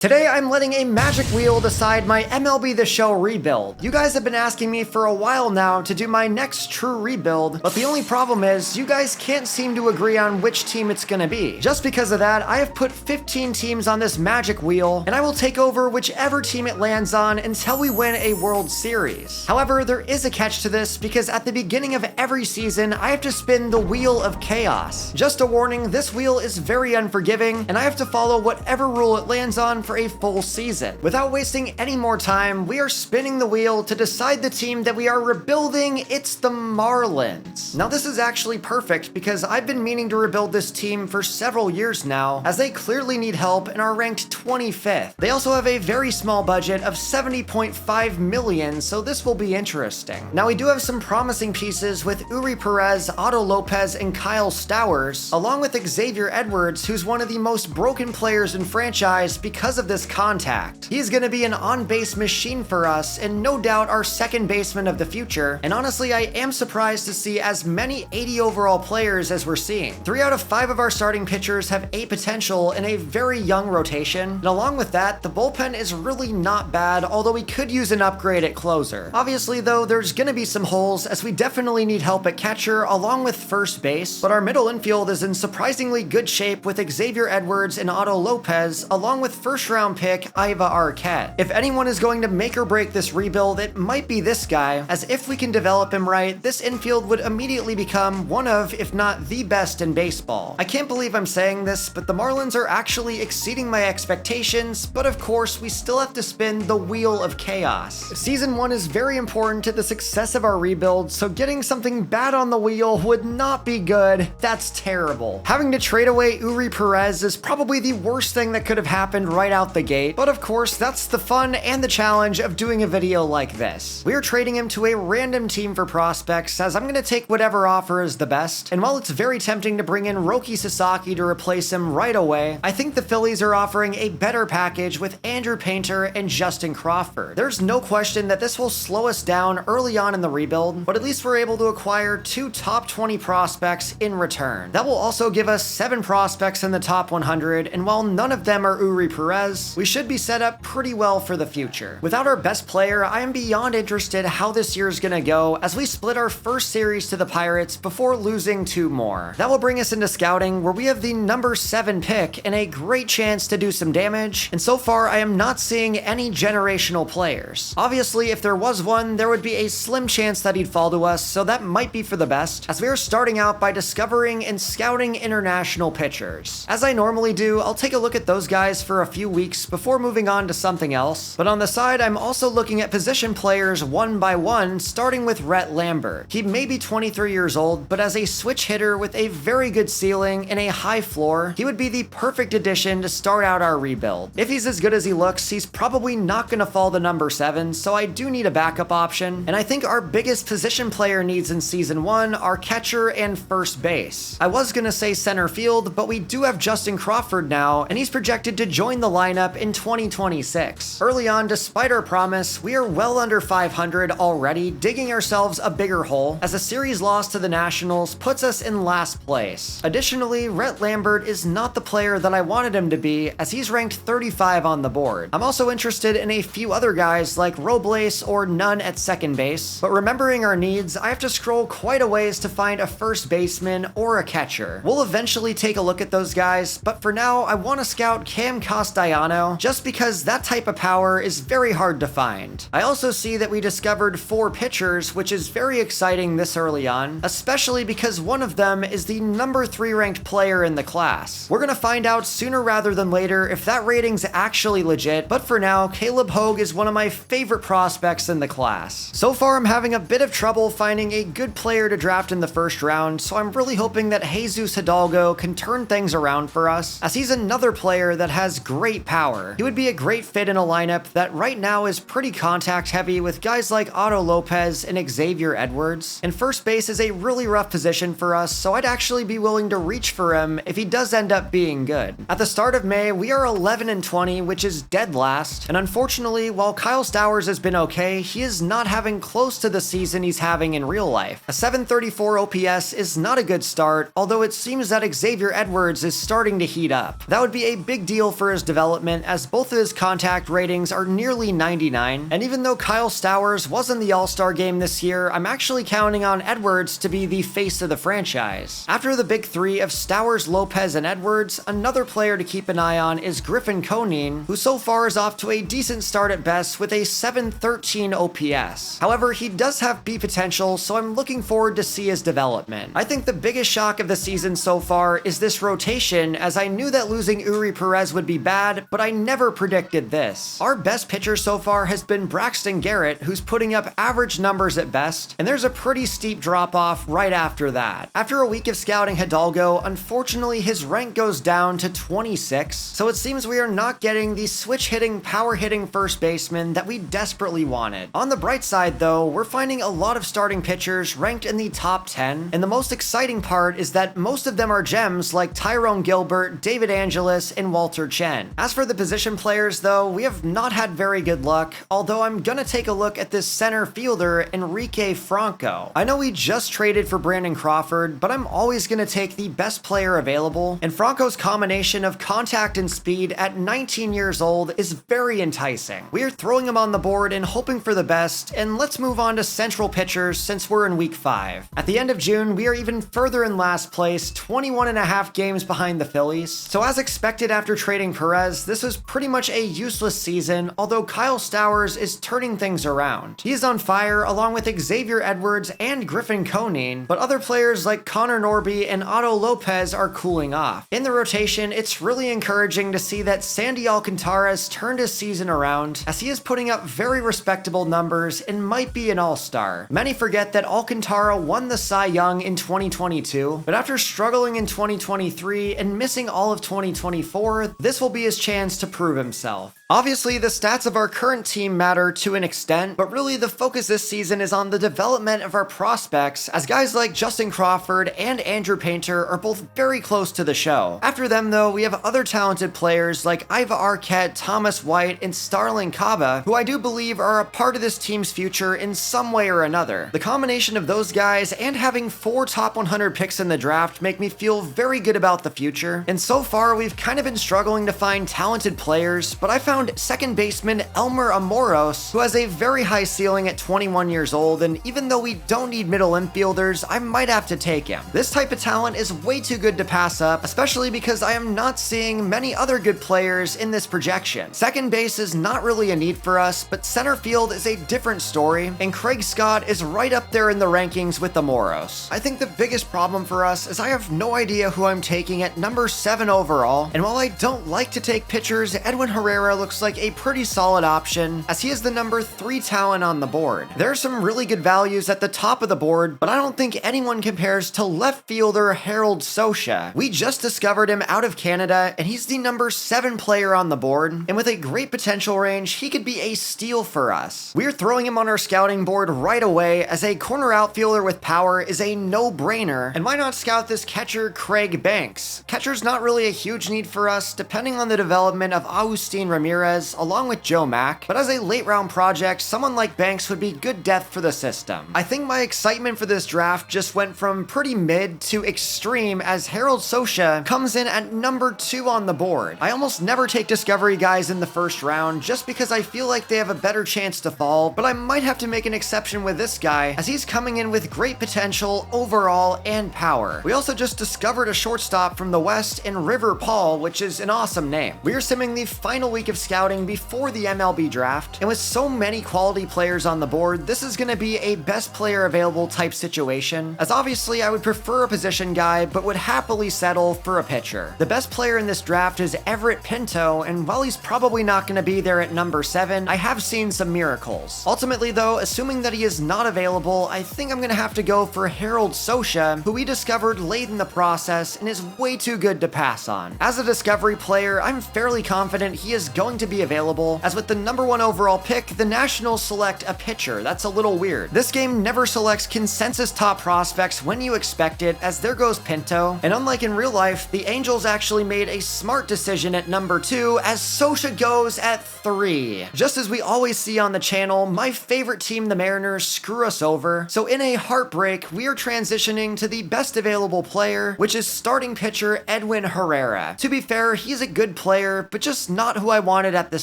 Today, I'm letting a magic wheel decide my MLB The Show rebuild. You guys have been asking me for a while now to do my next true rebuild, but the only problem is you guys can't seem to agree on which team it's gonna be. Just because of that, I have put 15 teams on this magic wheel, and I will take over whichever team it lands on until we win a World Series. However, there is a catch to this because at the beginning of every season, I have to spin the Wheel of Chaos. Just a warning, this wheel is very unforgiving, and I have to follow whatever rule it lands on for a full season. Without wasting any more time, we are spinning the wheel to decide the team that we are rebuilding. It's the Marlins. Now this is actually perfect because I've been meaning to rebuild this team for several years now, as they clearly need help and are ranked 25th. They also have a very small budget of $70.5 million, so this will be interesting. Now we do have some promising pieces with Uri Perez, Otto Lopez, and Kyle Stowers, along with Xavier Edwards, who's one of the most broken players in franchise because of this contact. He's going to be an on-base machine for us and no doubt our second baseman of the future, and honestly I am surprised to see as many 80 overall players as we're seeing. 3 out of 5 of our starting pitchers have 8 potential in a very young rotation, and along with that, the bullpen is really not bad, although we could use an upgrade at closer. Obviously though, there's going to be some holes as we definitely need help at catcher along with first base, but our middle infield is in surprisingly good shape with Xavier Edwards and Otto Lopez, along with first round pick Iva Arquette. If anyone is going to make or break this rebuild, it might be this guy, as if we can develop him right, this infield would immediately become one of, if not the best in baseball. I can't believe I'm saying this, but the Marlins are actually exceeding my expectations, but of course, we still have to spin the Wheel of Chaos. Season 1 is very important to the success of our rebuild, so getting something bad on the wheel would not be good. That's terrible. Having to trade away Uri Perez is probably the worst thing that could have happened right out the gate, but of course, that's the fun and the challenge of doing a video like this. We're trading him to a random team for prospects, as I'm gonna take whatever offer is the best, and while it's very tempting to bring in Roki Sasaki to replace him right away, I think the Phillies are offering a better package with Andrew Painter and Justin Crawford. There's no question that this will slow us down early on in the rebuild, but at least we're able to acquire 2 top 20 prospects in return. That will also give us 7 prospects in the top 100, and while none of them are Uri Perez, we should be set up pretty well for the future. Without our best player, I am beyond interested how this year is gonna go as we split our first series to the Pirates before losing 2 more. That will bring us into scouting, where we have the number 7 pick and a great chance to do some damage, and so far I am not seeing any generational players. Obviously, if there was one, there would be a slim chance that he'd fall to us, so that might be for the best, as we are starting out by discovering and scouting international pitchers. As I normally do, I'll take a look at those guys for a few weeks before moving on to something else, but on the side I'm also looking at position players one by one, starting with Rhett Lambert. He may be 23 years old, but as a switch hitter with a very good ceiling and a high floor, he would be the perfect addition to start out our rebuild. If he's as good as he looks, he's probably not going to fall to number 7, so I do need a backup option, and I think our biggest position player needs in season 1 are catcher and first base. I was going to say center field, but we do have Justin Crawford now, and he's projected to join the lineup in 2026. Early on, despite our promise, we are well under 500 already, digging ourselves a bigger hole, as a series loss to the Nationals puts us in last place. Additionally, Rhett Lambert is not the player that I wanted him to be, as he's ranked 35 on the board. I'm also interested in a few other guys like Robles or Nunn at second base, but remembering our needs, I have to scroll quite a ways to find a first baseman or a catcher. We'll eventually take a look at those guys, but for now, I want to scout Cam Castellano, just because that type of power is very hard to find. I also see that we discovered 4 pitchers, which is very exciting this early on, especially because one of them is the number 3 ranked player in the class. We're gonna find out sooner rather than later if that rating's actually legit, but for now, Caleb Hogue is one of my favorite prospects in the class. So far, I'm having a bit of trouble finding a good player to draft in the first round, so I'm really hoping that Jesus Hidalgo can turn things around for us, as he's another player that has great power. He would be a great fit in a lineup that right now is pretty contact heavy with guys like Otto Lopez and Xavier Edwards, and first base is a really rough position for us, so I'd actually be willing to reach for him if he does end up being good. At the start of May, we are 11-20, which is dead last, and unfortunately, while Kyle Stowers has been okay, he is not having close to the season he's having in real life. A 734 OPS is not a good start, although it seems that Xavier Edwards is starting to heat up. That would be a big deal for his development development, as both of his contact ratings are nearly 99. And even though Kyle Stowers was in the All-Star game this year, I'm actually counting on Edwards to be the face of the franchise. After the big three of Stowers, Lopez, and Edwards, another player to keep an eye on is Griffin Conine, who so far is off to a decent start at best with a 713 OPS. However, he does have B potential, so I'm looking forward to see his development. I think the biggest shock of the season so far is this rotation, as I knew that losing Uri Perez would be bad, but I never predicted this. Our best pitcher so far has been Braxton Garrett, who's putting up average numbers at best, and there's a pretty steep drop-off right after that. After a week of scouting Hidalgo, unfortunately his rank goes down to 26, so it seems we are not getting the switch-hitting, power-hitting first baseman that we desperately wanted. On the bright side though, we're finding a lot of starting pitchers ranked in the top 10, and the most exciting part is that most of them are gems like Tyrone Gilbert, David Angelis, and Walter Chen. As for the position players though, we have not had very good luck, although I'm gonna take a look at this center fielder, Enrique Franco. I know he just traded for Brandon Crawford, but I'm always gonna take the best player available, and Franco's combination of contact and speed at 19 years old is very enticing. We are throwing him on the board and hoping for the best, and let's move on to central pitchers since we're in week 5. At the end of June, we are even further in last place, 21.5 games behind the Phillies. So as expected after trading Perez, this was pretty much a useless season, although Kyle Stowers is turning things around. He is on fire along with Xavier Edwards and Griffin Conine, but other players like Connor Norby and Otto Lopez are cooling off. In the rotation, it's really encouraging to see that Sandy Alcantara has turned his season around, as he is putting up very respectable numbers and might be an all-star. Many forget that Alcantara won the Cy Young in 2022, but after struggling in 2023 and missing all of 2024, this will be his chance to prove himself. Obviously, the stats of our current team matter to an extent, but really the focus this season is on the development of our prospects, as guys like Justin Crawford and Andrew Painter are both very close to the show. After them though, we have other talented players like Iva Arquette, Thomas White, and Starling Caba, who I do believe are a part of this team's future in some way or another. The combination of those guys and having 4 top 100 picks in the draft make me feel very good about the future, and so far we've kind of been struggling to find talented players, but I found second baseman Elmer Amoros, who has a very high ceiling at 21 years old, and even though we don't need middle infielders, I might have to take him. This type of talent is way too good to pass up, especially because I am not seeing many other good players in this projection. Second base is not really a need for us, but center field is a different story, and Craig Scott is right up there in the rankings with Amoros. I think the biggest problem for us is I have no idea who I'm taking at number 7 overall, and while I don't like to take pitchers, Edwin Herrera looks like a pretty solid option, as he is the number 3 talent on the board. There are some really good values at the top of the board, but I don't think anyone compares to left fielder Harold Sosha. We just discovered him out of Canada, and he's the number 7 player on the board, and with a great potential range, he could be a steal for us. We're throwing him on our scouting board right away, as a corner outfielder with power is a no-brainer, and why not scout this catcher Craig Banks? Catcher's not really a huge need for us, depending on the development of Agustin Ramirez along with Joe Mack, but as a late round project, someone like Banks would be good depth for the system. I think my excitement for this draft just went from pretty mid to extreme, as Harold Sosha comes in at number 2 on the board. I almost never take discovery guys in the first round just because I feel like they have a better chance to fall, but I might have to make an exception with this guy, as he's coming in with great potential overall and power. We also just discovered a shortstop from the West in River Paul, which is an awesome name. We are simming the final week of scouting before the MLB draft, and with so many quality players on the board, this is going to be a best player available type situation, as obviously I would prefer a position guy, but would happily settle for a pitcher. The best player in this draft is Everett Pinto, and while he's probably not going to be there at number 7, I have seen some miracles. Ultimately though, assuming that he is not available, I think I'm going to have to go for Harold Sosha, who we discovered late in the process and is way too good to pass on. As a discovery player, I'm fairly confident he is going going to be available, as with the number 1 overall pick, the Nationals select a pitcher. That's a little weird. This game never selects consensus top prospects when you expect it, as there goes Pinto. And unlike in real life, the Angels actually made a smart decision at number 2, as Socha goes at 3. Just as we always see on the channel, my favorite team, the Mariners, screw us over. So in a heartbreak, we are transitioning to the best available player, which is starting pitcher Edwin Herrera. To be fair, he's a good player, but just not who I wanted at this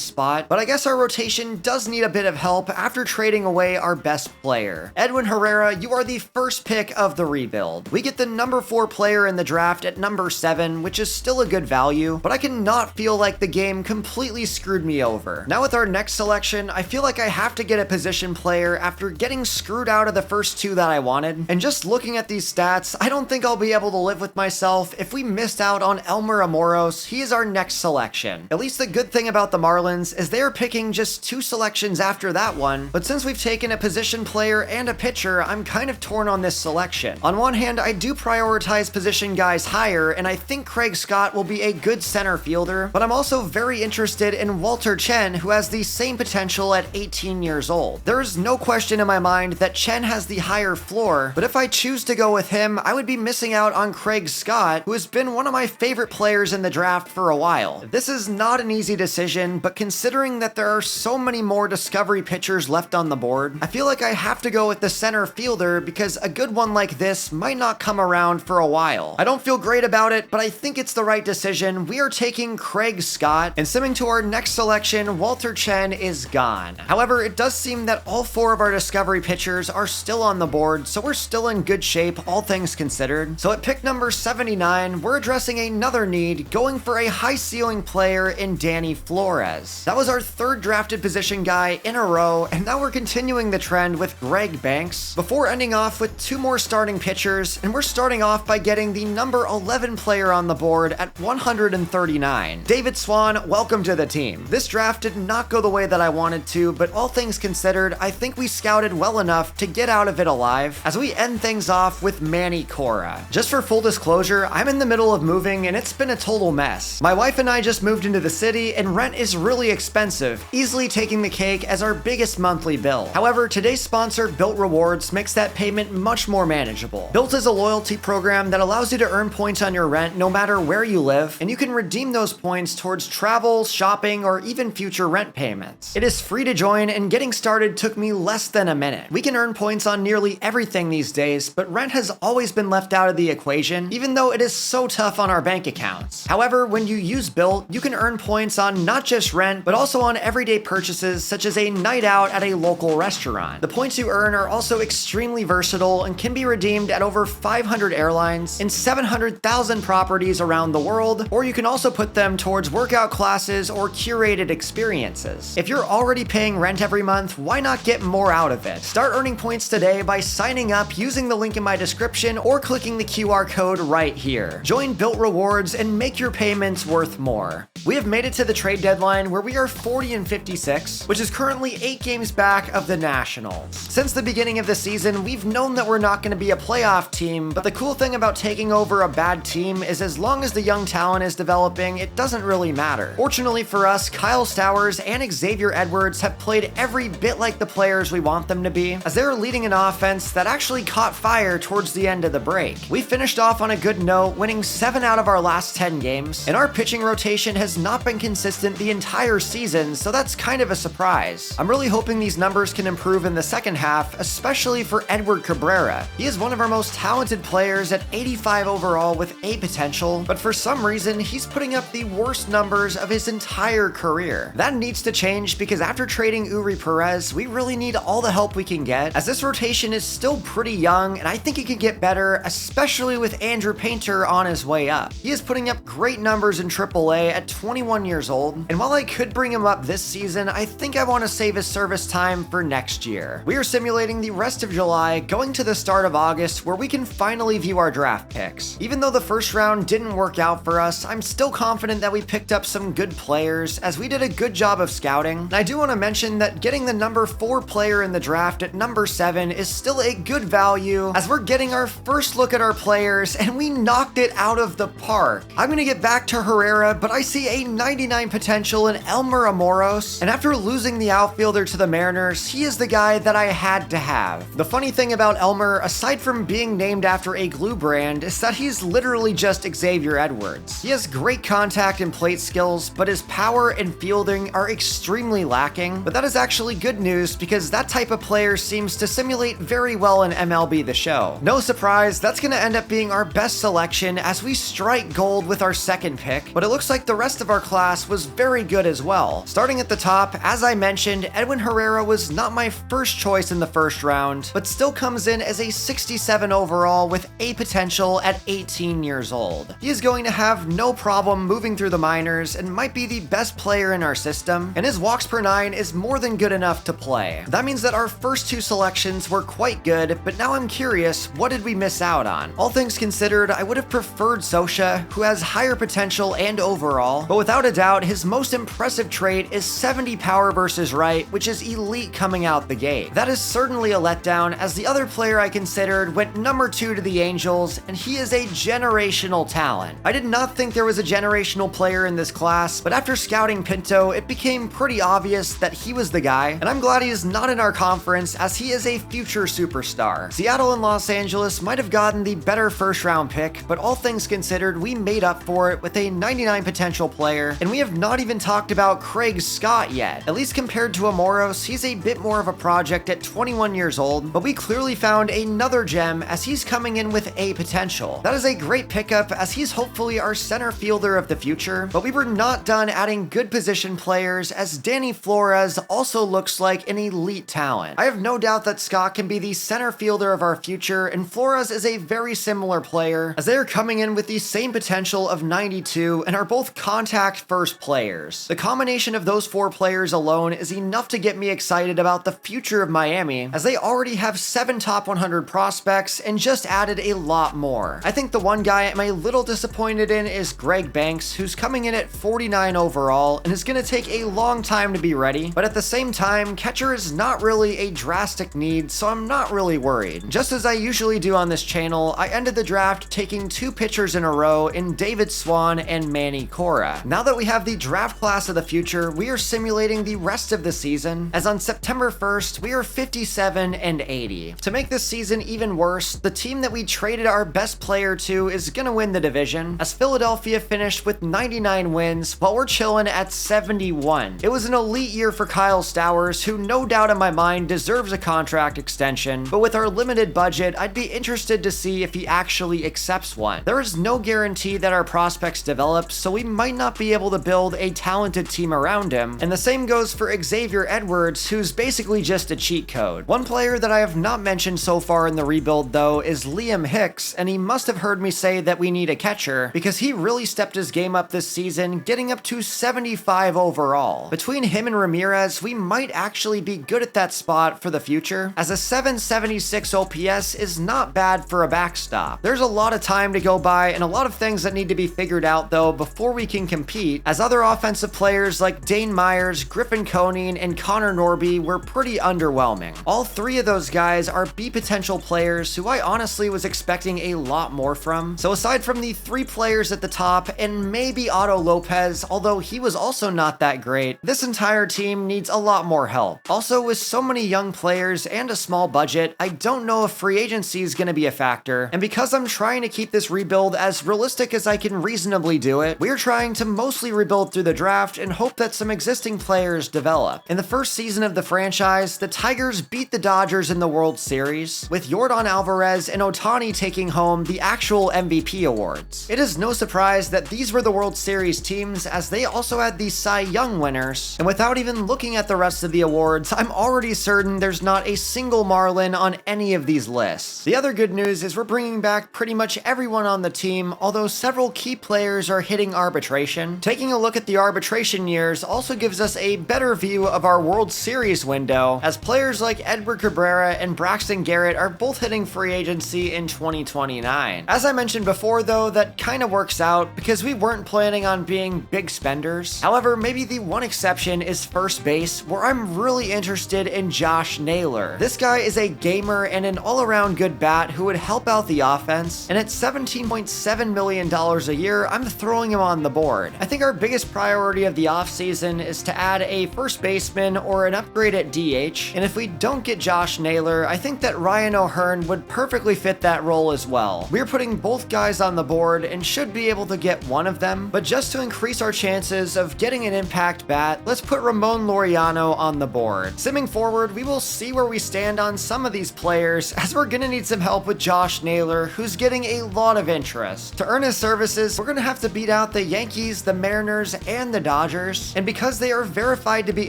spot. But I guess our rotation does need a bit of help after trading away our best player. Edwin Herrera, you are the first pick of the rebuild. We get the number 4 player in the draft at number 7, which is still a good value, but I cannot feel like the game completely screwed me over. Now with our next selection, I feel like I have to get a position player after getting screwed out of the first 2 that I wanted. And just looking at these stats, I don't think I'll be able to live with myself if we missed out on Elmer Amoros. He is our next selection. At least the good thing about the Marlins is they are picking just 2 selections after that one, but since we've taken a position player and a pitcher, I'm kind of torn on this selection. On one hand, I do prioritize position guys higher, and I think Craig Scott will be a good center fielder, but I'm also very interested in Walter Chen, who has the same potential at 18 years old. There is no question in my mind that Chen has the higher floor, but if I choose to go with him, I would be missing out on Craig Scott, who has been one of my favorite players in the draft for a while. This is not an easy decision, but considering that there are so many more discovery pitchers left on the board, I feel like I have to go with the center fielder because a good one like this might not come around for a while. I don't feel great about it, but I think it's the right decision. We are taking Craig Scott, and simming to our next selection, Walter Chen is gone. However, it does seem that all 4 of our discovery pitchers are still on the board, so we're still in good shape, all things considered. So at pick number 79, we're addressing another need, going for a high ceiling player in Danny Flores. That was our 3rd drafted position guy in a row, and now we're continuing the trend with Greg Banks, before ending off with 2 more starting pitchers, and we're starting off by getting the number 11 player on the board at 139. David Swan, welcome to the team. This draft did not go the way that I wanted to, but all things considered, I think we scouted well enough to get out of it alive, as we end things off with Manny Cora. Just for full disclosure, I'm in the middle of moving, and it's been a total mess. My wife and I just moved into the city, and rent is really expensive, easily taking the cake as our biggest monthly bill. However, today's sponsor, Built Rewards, makes that payment much more manageable. Built is a loyalty program that allows you to earn points on your rent no matter where you live, and you can redeem those points towards travel, shopping, or even future rent payments. It is free to join, and getting started took me less than a minute. We can earn points on nearly everything these days, but rent has always been left out of the equation, even though it is so tough on our bank accounts. However, when you use Built, you can earn points on not just rent, but also on everyday purchases such as a night out at a local restaurant. The points you earn are also extremely versatile and can be redeemed at over 500 airlines and 700,000 properties around the world, or you can also put them towards workout classes or curated experiences. If you're already paying rent every month, why not get more out of it? Start earning points today by signing up using the link in my description or clicking the QR code right here. Join Built Rewards and make your payments worth more. We have made it to the trade deadline where we are 40-56, which is currently 8 games back of the Nationals. Since the beginning of the season, we've known that we're not going to be a playoff team, but the cool thing about taking over a bad team is as long as the young talent is developing, it doesn't really matter. Fortunately for us, Kyle Stowers and Xavier Edwards have played every bit like the players we want them to be, as they're leading an offense that actually caught fire towards the end of the break. We finished off on a good note, winning 7 out of our last 10 games, and our pitching rotation has not been consistent the entire season, so that's kind of a surprise. I'm really hoping these numbers can improve in the second half, especially for Edward Cabrera. He is one of our most talented players at 85 overall with A potential, but for some reason, he's putting up the worst numbers of his entire career. That needs to change because after trading Uri Perez, we really need all the help we can get, as this rotation is still pretty young, and I think it could get better, especially with Andrew Painter on his way up. He is putting up great numbers in AAA at 21 years old, and while I could bring him up this season, I think I want to save his service time for next year. We are simulating the rest of July, going to the start of August, where we can finally view our draft picks. Even though the first round didn't work out for us, I'm still confident that we picked up some good players, as we did a good job of scouting. And I do want to mention that getting the number 4 player in the draft at number 7 is still a good value, as we're getting our first look at our players, and we knocked it out of the park. I'm going to get back to Herrera, but I see a 99% potential in Elmer Amoros, and after losing the outfielder to the Mariners, he is the guy that I had to have. The funny thing about Elmer, aside from being named after a glue brand, is that he's literally just Xavier Edwards. He has great contact and plate skills, but his power and fielding are extremely lacking. But that is actually good news because that type of player seems to simulate very well in MLB The Show. No surprise, that's going to end up being our best selection as we strike gold with our second pick, but it looks like the rest of our class was very good as well. Starting at the top, as I mentioned, Edwin Herrera was not my first choice in the first round, but still comes in as a 67 overall with a potential at 18 years old. He is going to have no problem moving through the minors and might be the best player in our system, and his walks per 9 is more than good enough to play. That means that our first two selections were quite good, but now I'm curious, what did we miss out on? All things considered, I would have preferred Sosha, who has higher potential and overall, but without a doubt, his most impressive trait is 70 power versus right, which is elite coming out the gate. That is certainly a letdown, as the other player I considered went number 2 to the Angels, and he is a generational talent. I did not think there was a generational player in this class, but after scouting Pinto, it became pretty obvious that he was the guy, and I'm glad he is not in our conference as he is a future superstar. Seattle and Los Angeles might have gotten the better first round pick, but all things considered, we made up for it with a 99 potential player, and we have not even talked about Craig Scott yet. At least compared to Amoros, he's a bit more of a project at 21 years old, but we clearly found another gem as he's coming in with a potential. That is a great pickup as he's hopefully our center fielder of the future, but we were not done adding good position players as Danny Flores also looks like an elite talent. I have no doubt that Scott can be the center fielder of our future, and Flores is a very similar player as they are coming in with the same potential of 92 and are both contact first players. The combination of those 4 players alone is enough to get me excited about the future of Miami as they already have 7 top 100 prospects and just added a lot more. I think the one guy I'm a little disappointed in is Greg Banks, who's coming in at 49 overall and is going to take a long time to be ready, but at the same time, catcher is not really a drastic need, so I'm not really worried. Just as I usually do on this channel, I ended the draft taking 2 pitchers in a row in David Swan and Manny Cora. Now that we have the draft class of the future, we are simulating the rest of the season, as on September 1st, we are 57 and 80. To make this season even worse, the team that we traded our best player to is gonna win the division, as Philadelphia finished with 99 wins while we're chilling at 71. It was an elite year for Kyle Stowers, who no doubt in my mind deserves a contract extension, but with our limited budget, I'd be interested to see if he actually accepts one. There is no guarantee that our prospects develop, so we might not be able to build a talented team around him, and the same goes for Xavier Edwards, who's basically just a cheat code. One player that I have not mentioned so far in the rebuild though is Liam Hicks, and he must have heard me say that we need a catcher because he really stepped his game up this season, getting up to 75 overall. Between him and Ramirez, we might actually be good at that spot for the future, as a 776 OPS is not bad for a backstop. There's a lot of time to go by and a lot of things that need to be figured out though before we can compete, as other offensive players like Dane Myers, Griffin Koenig, and Connor Norby were pretty underwhelming. All 3 of those guys are B potential players who I honestly was expecting a lot more from. So aside from the 3 players at the top and maybe Otto Lopez, although he was also not that great, this entire team needs a lot more help. Also, with so many young players and a small budget, I don't know if free agency is going to be a factor, and because I'm trying to keep this rebuild as realistic as I can reasonably do it, we're trying to mostly rebuild through the draft and hope that some existing players develop. In the first season of the franchise, the Tigers beat the Dodgers in the World Series, with Yordan Alvarez and Ohtani taking home the actual MVP awards. It is no surprise that these were the World Series teams, as they also had the Cy Young winners, and without even looking at the rest of the awards, I'm already certain there's not a single Marlin on any of these lists. The other good news is we're bringing back pretty much everyone on the team, although several key players are hitting arbitration. Taking a look at the arbitration years also gives us a better view of our World Series window, as players like Edward Cabrera and Braxton Garrett are both hitting free agency in 2029. As I mentioned before though, that kinda works out because we weren't planning on being big spenders. However, maybe the one exception is first base, where I'm really interested in Josh Naylor. This guy is a gamer and an all-around good bat who would help out the offense, and at $17.7 million a year, I'm throwing him on the board. I think our biggest prize priority of the offseason is to add a first baseman or an upgrade at DH, and if we don't get Josh Naylor, I think that Ryan O'Hearn would perfectly fit that role as well. We're putting both guys on the board and should be able to get one of them, but just to increase our chances of getting an impact bat, let's put Ramon Laureano on the board. Simming forward, we will see where we stand on some of these players, as we're gonna need some help with Josh Naylor, who's getting a lot of interest. To earn his services, we're gonna have to beat out the Yankees, the Mariners, and the Dodgers, and because they are verified to be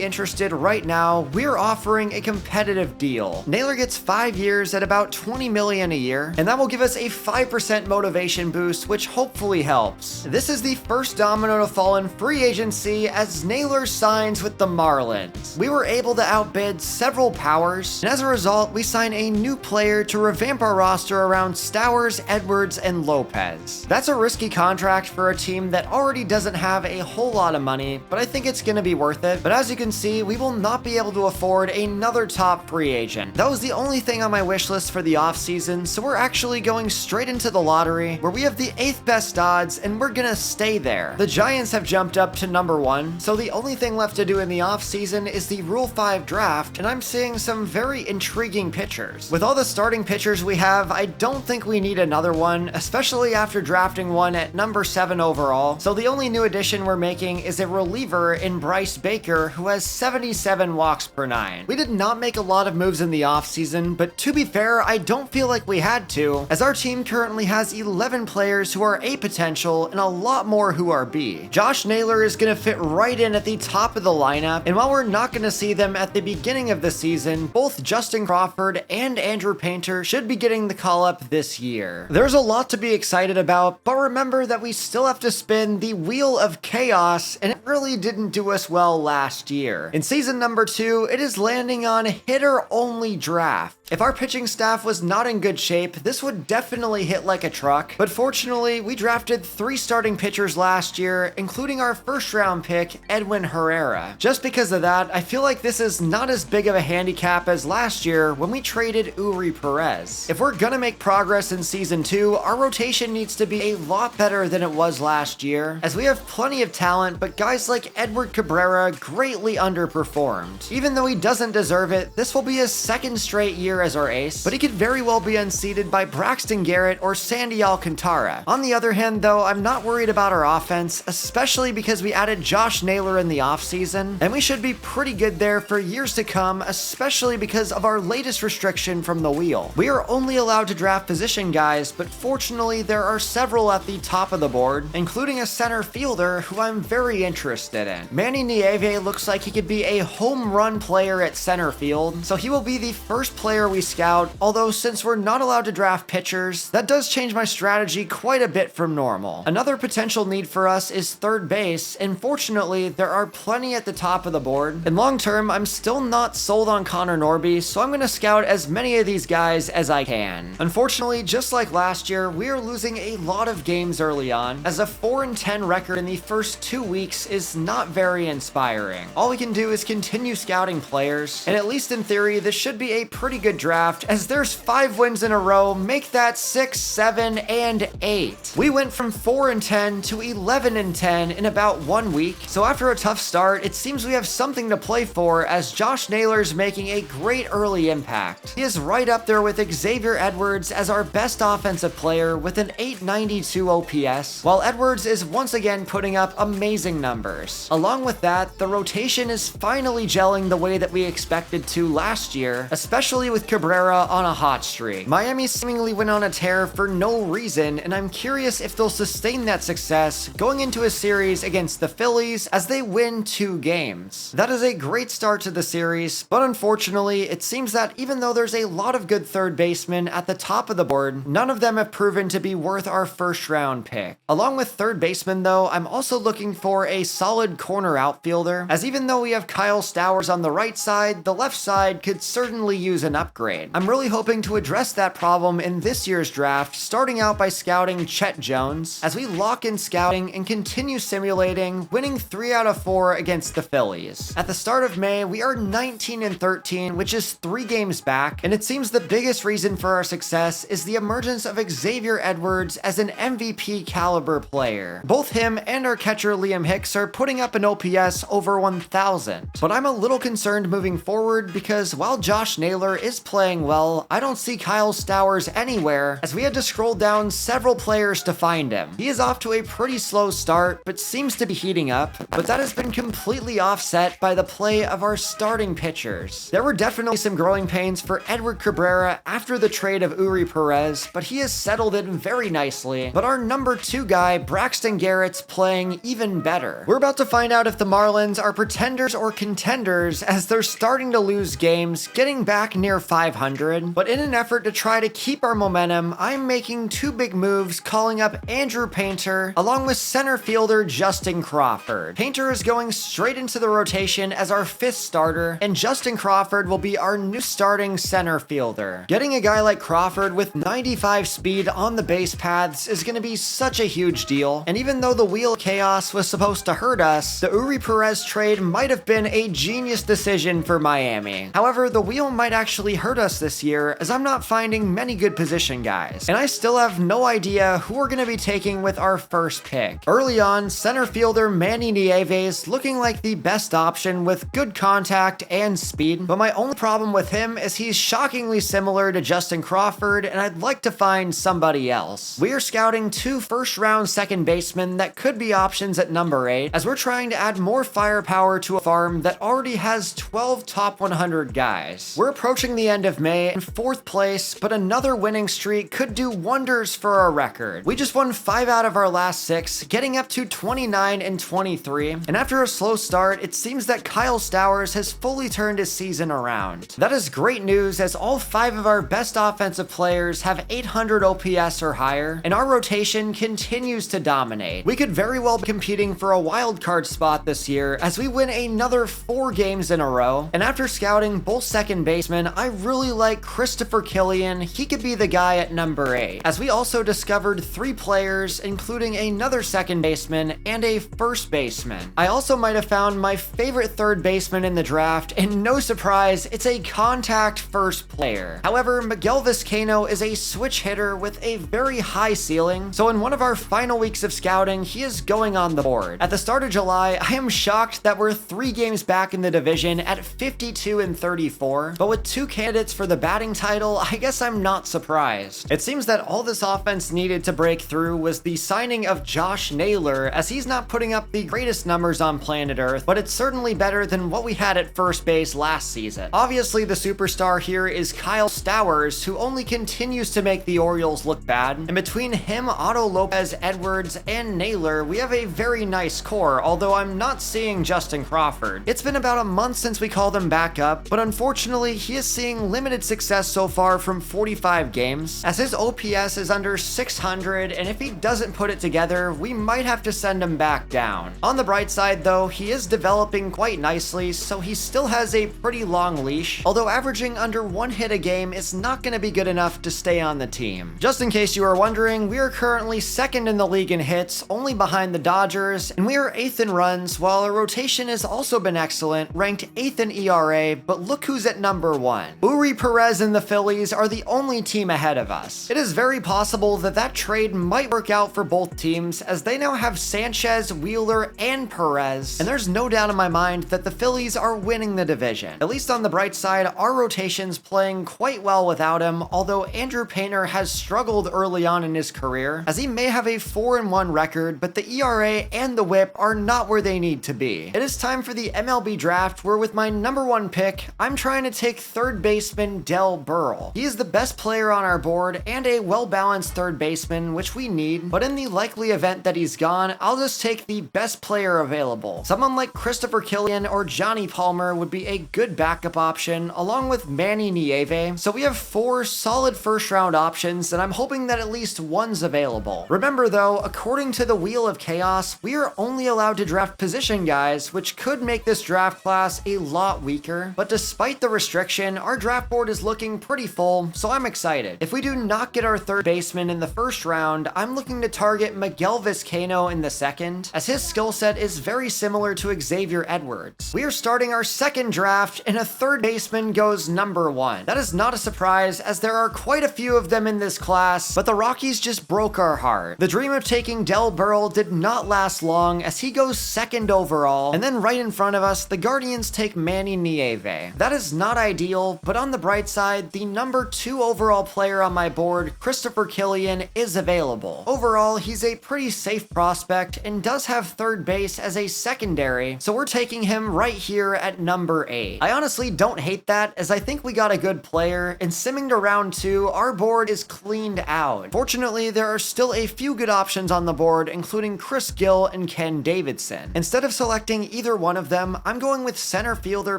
interested right now, we're offering a competitive deal. Naylor gets 5 years at about $20 million a year, and that will give us a 5% motivation boost, which hopefully helps. This is the first domino to fall in free agency as Naylor signs with the Marlins. We were able to outbid several powers, and as a result, we sign a new player to revamp our roster around Stowers, Edwards, and Lopez. That's a risky contract for a team that already doesn't have a whole lot of money, but I think it's gonna be worth it. But as you can see, we will not be able to afford another top free agent. That was the only thing on my wish list for the offseason, so we're actually going straight into the lottery, where we have the 8th best odds, and we're gonna stay there. The Giants have jumped up to number 1, so the only thing left to do in the offseason is the Rule 5 draft, and I'm seeing some very intriguing pitchers. With all the starting pitchers we have, I don't think we need another one, especially after drafting one at number 7 overall, so the only new addition we're making is a reliever in Bryce Baker, who has 77 walks per 9. We did not make a lot of moves in the offseason, but to be fair, I don't feel like we had to, as our team currently has 11 players who are A potential and a lot more who are B. Josh Naylor is going to fit right in at the top of the lineup, and while we're not going to see them at the beginning of the season, both Justin Crawford and Andrew Painter should be getting the call-up this year. There's a lot to be excited about, but remember that we still have to spin the Wheel of Chaos, and it really didn't do us well last year. In season number 2, it is landing on hitter-only draft. If our pitching staff was not in good shape, this would definitely hit like a truck, but fortunately, we drafted 3 starting pitchers last year, including our first-round pick, Edwin Herrera. Just because of that, I feel like this is not as big of a handicap as last year when we traded Uri Perez. If we're gonna make progress in season 2, our rotation needs to be a lot better than it was last year, as we have plenty of talent, but guys like Edward Cabrera greatly underperformed. Even though he doesn't deserve it, this will be his 2nd straight year as our ace, but he could very well be unseated by Braxton Garrett or Sandy Alcantara. On the other hand, though, I'm not worried about our offense, especially because we added Josh Naylor in the offseason, and we should be pretty good there for years to come, especially because of our latest restriction from the wheel. We are only allowed to draft position guys, but fortunately there are several at the top of the board, including a center fielder who I'm very interested in. Manny Nieve looks like he could be a home run player at center field, so he will be the first player we scout, although since we're not allowed to draft pitchers, that does change my strategy quite a bit from normal. Another potential need for us is third base, and fortunately, there are plenty at the top of the board. In long term, I'm still not sold on Connor Norby, so I'm gonna scout as many of these guys as I can. Unfortunately, just like last year, we are losing a lot of games early on, as a 4-10 record in the first 2 weeks is not very inspiring. All we can do is continue scouting players, and at least in theory, this should be a pretty good draft, as there's 5 wins in a row, make that 6, 7, and 8. We went from 4-10 to 11-10 in about 1 week, so after a tough start, it seems we have something to play for, as Josh Naylor's making a great early impact. He is right up there with Xavier Edwards as our best offensive player with an 892 OPS, while Edwards is once again putting up amazing numbers. Along with that, the rotation is finally gelling the way that we expected to last year, especially with Cabrera on a hot streak. Miami seemingly went on a tear for no reason, and I'm curious if they'll sustain that success going into a series against the Phillies as they win 2 games. That is a great start to the series, but unfortunately, it seems that even though there's a lot of good third basemen at the top of the board, none of them have proven to be worth our first-round pick. Along with third baseman, though, I'm also looking for a solid corner outfielder, as even though we have Kyle Stowers on the right side, the left side could certainly use an upgrade. upgrade. I'm really hoping to address that problem in this year's draft, starting out by scouting Chet Jones, as we lock in scouting and continue simulating, winning 3 out of 4 against the Phillies. At the start of May, we are 19-13, which is 3 games back, and it seems the biggest reason for our success is the emergence of Xavier Edwards as an MVP caliber player. Both him and our catcher Liam Hicks are putting up an OPS over 1,000. But I'm a little concerned moving forward because while Josh Naylor is playing well, I don't see Kyle Stowers anywhere, as we had to scroll down several players to find him. He is off to a pretty slow start, but seems to be heating up, but that has been completely offset by the play of our starting pitchers. There were definitely some growing pains for Edward Cabrera after the trade of Uri Perez, but he has settled in very nicely. But our number 2 guy, Braxton Garrett's playing even better. We're about to find out if the Marlins are pretenders or contenders, as they're starting to lose games, getting back near 500. But in an effort to try to keep our momentum, I'm making 2 big moves, calling up Andrew Painter along with center fielder Justin Crawford. Painter is going straight into the rotation as our 5th starter, and Justin Crawford will be our new starting center fielder. Getting a guy like Crawford with 95 speed on the base paths is going to be such a huge deal, and even though the Wheel of Chaos was supposed to hurt us, the Uri Perez trade might have been a genius decision for Miami. However, the Wheel might actually hurt us this year, as I'm not finding many good position guys, and I still have no idea who we're going to be taking with our first pick. Early on, center fielder Manny Nieves looking like the best option with good contact and speed, but my only problem with him is he's shockingly similar to Justin Crawford, and I'd like to find somebody else. We are scouting 2 first-round second basemen that could be options at number 8, as we're trying to add more firepower to a farm that already has 12 top 100 guys. We're approaching the end of May in 4th place, but another winning streak could do wonders for our record. We just won 5 out of our last 6, getting up to 29-23, and after a slow start, it seems that Kyle Stowers has fully turned his season around. That is great news, as all 5 of our best offensive players have 800 OPS or higher, and our rotation continues to dominate. We could very well be competing for a wild card spot this year, as we win another 4 games in a row, and after scouting both second basemen, I really like Christopher Killian. He could be the guy at number 8, as we also discovered 3 players, including another second baseman and a first baseman. I also might have found my favorite third baseman in the draft, and no surprise, it's a contact first player. However, Miguel Vizcaino is a switch hitter with a very high ceiling, so in one of our final weeks of scouting, he is going on the board. At the start of July, I am shocked that we're 3 games back in the division at 52-34, but with 2 candidates for the batting title, I guess I'm not surprised. It seems that all this offense needed to break through was the signing of Josh Naylor, as he's not putting up the greatest numbers on planet Earth, but it's certainly better than what we had at first base last season. Obviously, the superstar here is Kyle Stowers, who only continues to make the Orioles look bad, and between him, Otto Lopez, Edwards, and Naylor, we have a very nice core, although I'm not seeing Justin Crawford. It's been about a month since we called him back up, but unfortunately, he is seeing limited success so far from 45 games, as his OPS is under 600, and if he doesn't put it together, we might have to send him back down. On the bright side though, he is developing quite nicely, so he still has a pretty long leash, although averaging under 1 hit a game is not going to be good enough to stay on the team. Just in case you are wondering, we are currently 2nd in the league in hits, only behind the Dodgers, and we are 8th in runs, while our rotation has also been excellent, ranked 8th in ERA, but look who's at number 1. Uri Perez and the Phillies are the only team ahead of us. It is very possible that that trade might work out for both teams, as they now have Sanchez, Wheeler, and Perez, and there's no doubt in my mind that the Phillies are winning the division. At least on the bright side, our rotation's playing quite well without him, although Andrew Painter has struggled early on in his career, as he may have a 4-1 record, but the ERA and the WHIP are not where they need to be. It is time for the MLB draft, where with my number 1 pick, I'm trying to take third baseman Del Burrell. He is the best player on our board and a well-balanced third baseman, which we need, but in the likely event that he's gone, I'll just take the best player available. Someone like Christopher Killian or Johnny Palmer would be a good backup option, along with Manny Nieves, so we have 4 solid first-round options, and I'm hoping that at least one's available. Remember though, according to the Wheel of Chaos, we are only allowed to draft position guys, which could make this draft class a lot weaker, but despite the restriction, our draft board is looking pretty full, so I'm excited. If we do not get our third baseman in the first round, I'm looking to target Miguel Vizcaino in the second, as his skill set is very similar to Xavier Edwards. We are starting our second draft, and a third baseman goes number 1. That is not a surprise, as there are quite a few of them in this class, but the Rockies just broke our heart. The dream of taking Del Burrell did not last long, as he goes second overall, and then right in front of us, the Guardians take Manny Nieve. That is not ideal, but on the bright side, the number 2 overall player on my board, Christopher Killian, is available. Overall, he's a pretty safe prospect and does have third base as a secondary, so we're taking him right here at number 8. I honestly don't hate that, as I think we got a good player, and simming to round 2, our board is cleaned out. Fortunately, there are still a few good options on the board, including Chris Gill and Ken Davidson. Instead of selecting either one of them, I'm going with center fielder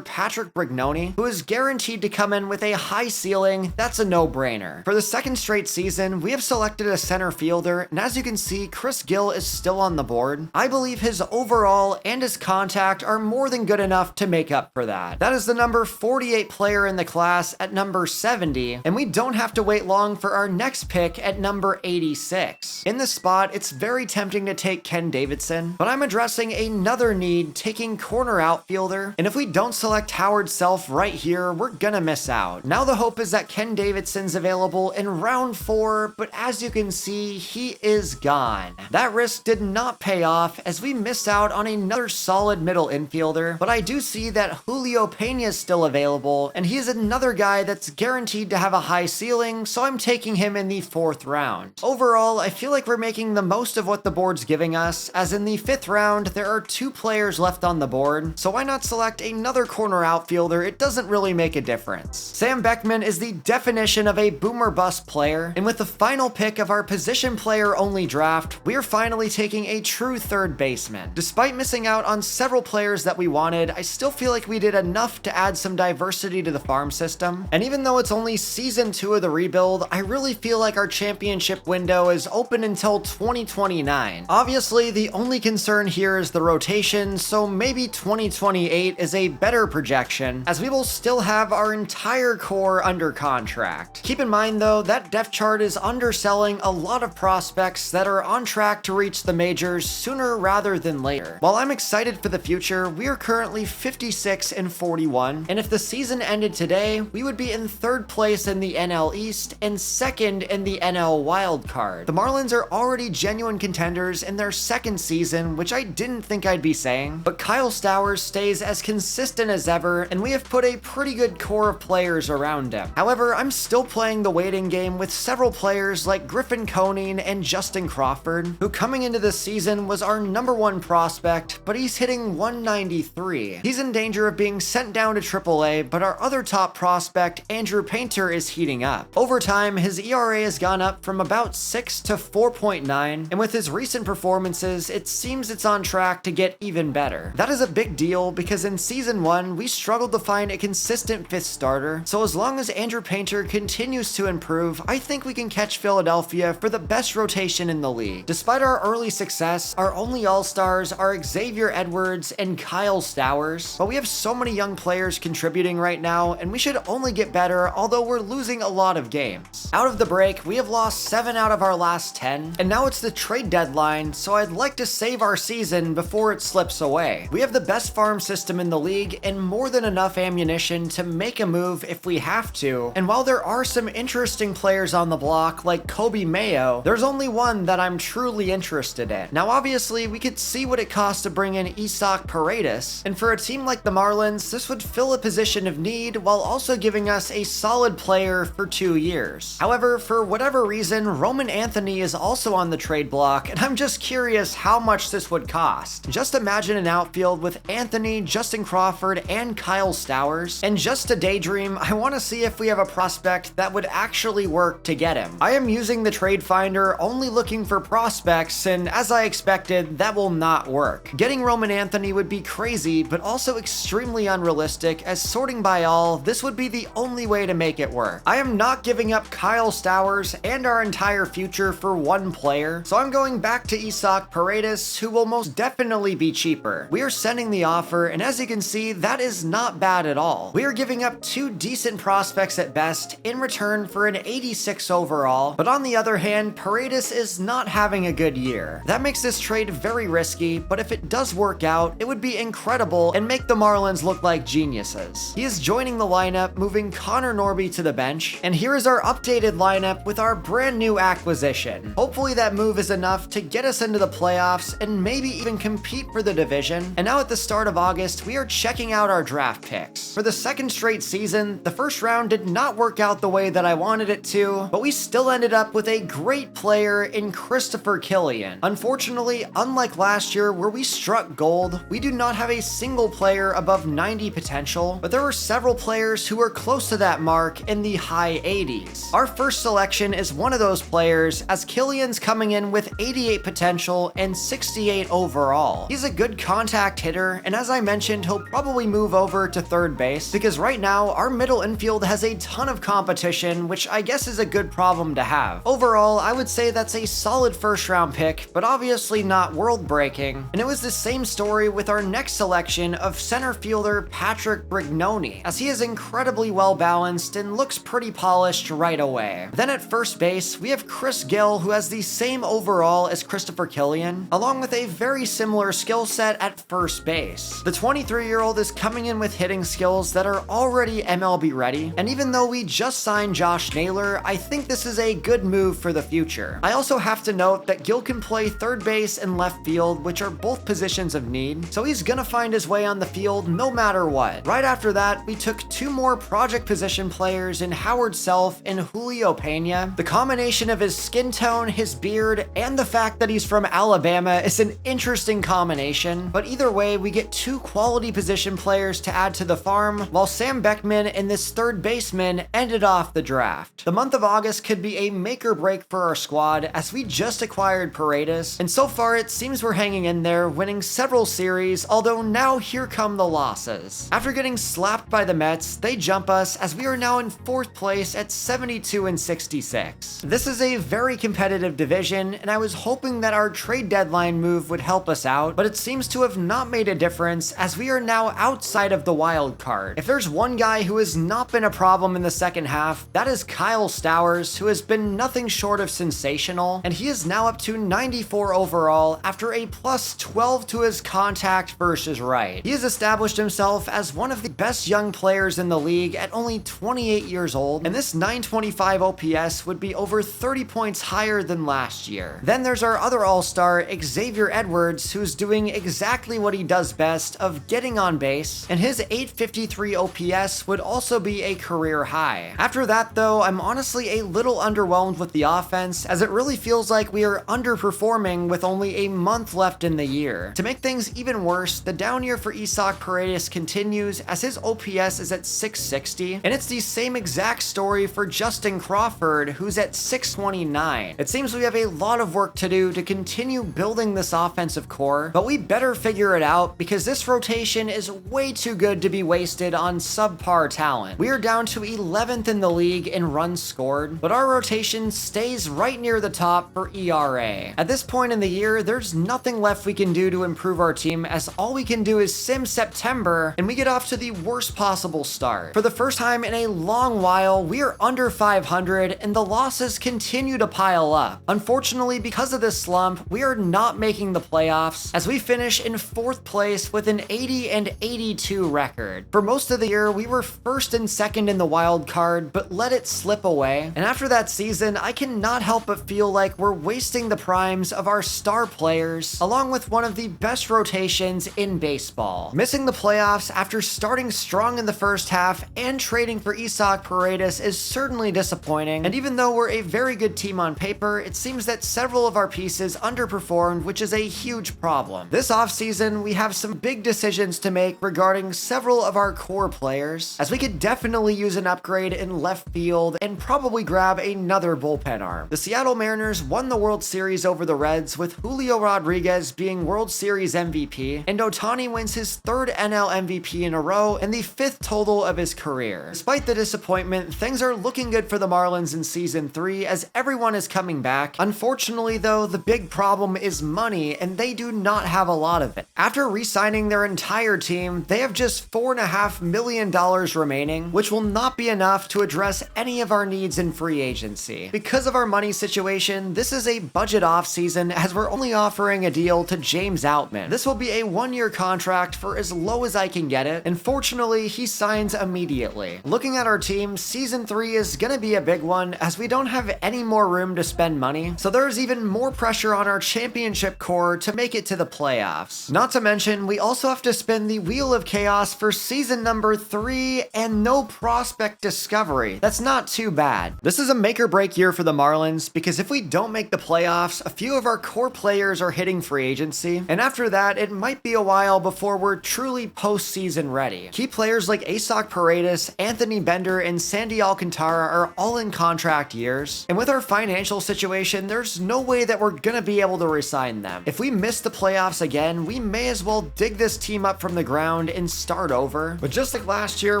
Patrick Brignoni, who is guaranteed to come in with a high ceiling. That's a no-brainer. For the second straight season, we have selected a center fielder, and as you can see, Chris Gill is still on the board. I believe his overall and his contact are more than good enough to make up for that. That is the number 48 player in the class at number 70, and we don't have to wait long for our next pick at number 86. In this spot, it's very tempting to take Ken Davidson, but I'm addressing another need, taking corner outfielder, and if we don't select Howard Self right here, we're gonna miss out. Now the hope is that Ken Davidson's available in round 4, but as you can see, he is gone. That risk did not pay off, as we missed out on another solid middle infielder, but I do see that Julio Pena is still available, and he is another guy that's guaranteed to have a high ceiling, so I'm taking him in the 4th round. Overall, I feel like we're making the most of what the board's giving us, as in the 5th round, there are 2 players left on the board, so why not select another corner outfielder? It doesn't really make a difference. Sam Beckman is the definition of a boomer bust player, and with the final pick of our position player only draft, we're finally taking a true third baseman. Despite missing out on several players that we wanted, I still feel like we did enough to add some diversity to the farm system, and even though it's only season 2 of the rebuild, I really feel like our championship window is open until 2029. Obviously, the only concern here is the rotation, so maybe 2028 is a better projection, as we will still have our entire core under contract. Keep in mind though, that depth chart is underselling a lot of prospects that are on track to reach the majors sooner rather than later. While I'm excited for the future, we are currently 56 and 41, and if the season ended today, we would be in 3rd place in the NL East and 2nd in the NL Wild Card. The Marlins are already genuine contenders in their 2nd season, which I didn't think I'd be saying, but Kyle Stowers stays as consistent as ever, and we have put a pretty good core of players around him. However, I'm still playing the waiting game with several players like Griffin Conine and Justin Crawford, who coming into this season was our number 1 prospect, but he's hitting 193. He's in danger of being sent down to AAA, but our other top prospect, Andrew Painter, is heating up. Over time, his ERA has gone up from about 6 to 4.9, and with his recent performances, it seems it's on track to get even better. That is a big deal because in season 1, we struggled to find a consistent 5th starter, so as long as Andrew Painter continues to improve, I think we can catch Philadelphia for the best rotation in the league. Despite our early success, our only all-stars are Xavier Edwards and Kyle Stowers, but we have so many young players contributing right now, and we should only get better, although we're losing a lot of games. Out of the break, we have lost 7 out of our last 10, and now it's the trade deadline, so I'd like to save our season before it slips away. We have the best farm system in the league and more than enough ammunition to make a move if we have to, and while there are some interesting players on the block like Kobe Mayo, there's only one that I'm truly interested in. Now obviously we could see what it costs to bring in Isaac Paredes, and for a team like the Marlins, this would fill a position of need while also giving us a solid player for 2 years. However, for whatever reason, Roman Anthony is also on the trade block, and I'm just curious how much this would cost. Just imagine an outfield with Anthony, Justin Crawford, and Kyle Stowers, and just to daydream, I want to see if we have a prospect that would actually work to get him. I am using the trade finder only looking for prospects, and as I expected, that will not work. Getting Roman Anthony would be crazy, but also extremely unrealistic, as sorting by all, this would be the only way to make it work. I am not giving up Kyle Stowers and our entire future for one player, so I'm going back to Isaac Paredes, who will most definitely be cheaper. We are sending the offer, and as you can see, that is not bad at all. We are giving up 2 decent prospects at best in return for an 86 overall, but on the other hand, Paredes is not having a good year. That makes this trade very risky, but if it does work out, it would be incredible and make the Marlins look like geniuses. He is joining the lineup, moving Connor Norby to the bench, and here is our updated lineup with our brand new acquisition. Hopefully that move is enough to get us into the playoffs and maybe even compete for the division. And now at the start of August, we are checking out our draft picks. For the second straight season, the first round did not work out the way that I wanted it to, but we still ended up with a great player in Christopher Killian. Unfortunately, unlike last year where we struck gold, we do not have a single player above 90 potential, but there were several players who were close to that mark in the high 80s. Our first selection is one of those players, as Killian's coming in with 88 potential and 68 overall. He's a good contact hitter, and as I mentioned, he'll probably move over to third base, because right now our middle infield has a ton of competition, which I guess is a good problem to have. Overall, I would say that's a solid first round pick, but obviously not world breaking. And it was the same story with our next selection of center fielder Patrick Brignoni, as he is incredibly well balanced and looks pretty polished right away. Then at first base, we have Chris Gill, who has the same overall as Christopher Killian, along with a very similar skill set at first base. The 23-year-old is coming in with hitting skills that are already MLB ready, and even though we just signed Josh Naylor, I think this is a good move for the future. I also have to note that Gill can play third base and left field, which are both positions of need, so he's gonna find his way on the field no matter what. Right after that, we took 2 more project position players in Howard Self and Julio Pena. The combination of his skin tone, his beard, and the fact that he's from Alabama is an interesting combination, but either way, we get 2 quality position players to add to the farm, while Sam Beckman and this third baseman ended off the draft. The month of August could be a make or break for our squad, as we just acquired Paredes, and so far it seems we're hanging in there, winning several series, although now here come the losses. After getting slapped by the Mets, they jump us, as we are now in 4th place at 72 and 66. This is a very competitive division, and I was hoping that our trade deadline move would help us out, but it seems to have not made a difference, as we are now outside of the wild card. If there's one guy who has not been a problem in the second half, that is Kyle Stowers, who has been nothing short of sensational, and he is now up to 94 overall after a plus 12 to his contact versus right. He has established himself as one of the best young players in the league at only 28 years old, and this 925 OPS would be over 30 points higher than last year. Then there's our other all-star, Xavier Edwards, who's doing exactly what he does best of getting on base, and his 853 OPS would also be a career high. After that though, I'm honestly a little underwhelmed with the offense, as it really feels like we are underperforming with only a month left in the year. To make things even worse, the down year for Isaac Paredes continues, as his OPS is at 660, and it's the same exact story for Justin Crawford, who's at 629. It seems we have a lot of work to do to continue building this offensive core, but we better figure it out, because this rotation is way too good to be wasted on subpar talent. We are down to 11th in the league in runs scored, but our rotation stays right near the top for ERA. At this point in the year, there's nothing left we can do to improve our team, as all we can do is sim September, and we get off to the worst possible start. For the first time in a long while, we are under 500, and the losses continue to pile up. Unfortunately, because of this slump, we are not making the playoffs, as we finish in 4th place with an 80 and 82 record. For most of the year, we were 1st and 2nd in the wild card, but let it slip away. And after that season, I cannot help but feel like we're wasting the primes of our star players, along with one of the best rotations in baseball. Missing the playoffs after starting strong in the first half and trading for Isaac Paredes is certainly disappointing, and even though we're a very good team on paper, it seems that several of our pieces underperformed, which is a huge problem. This offseason, we have some big decisions to make regarding several of our core players, as we could definitely use an upgrade in left field and probably grab another bullpen arm. The Seattle Mariners won the World Series over the Reds, with Julio Rodriguez being World Series MVP, and Ohtani wins his 3rd NL MVP in a row and the 5th total of his career. Despite the disappointment, things are looking good for the Marlins in Season 3, as everyone is coming back. Unfortunately though, the big problem is money, and they do not have a lot of it. After re-signing their entire team, they have just $4.5 million remaining, which will not be enough to address any of our needs in free agency. Because of our money situation, this is a budget offseason as we're only offering a deal to James Outman. This will be a 1-year contract for as low as I can get it, and fortunately, he signs immediately. Looking at our team, Season 3 is gonna be a big one as we don't have any more room to spend money, so there's even more pressure on our championship core to make it to the playoffs. Not to mention, we also have to spin the Wheel of Chaos for season number 3 and no prospect discovery. That's not too bad. This is a make or break year for the Marlins because if we don't make the playoffs, a few of our core players are hitting free agency, and after that, it might be a while before we're truly postseason ready. Key players like Asoc Paredes, Anthony Bender, and Sandy Alcantara are all in contract years, and with our financial situation, there's no way that we're gonna be able to resign them. If we miss the playoffs again, we may as well dig this team up from the ground and start over. But just like last year,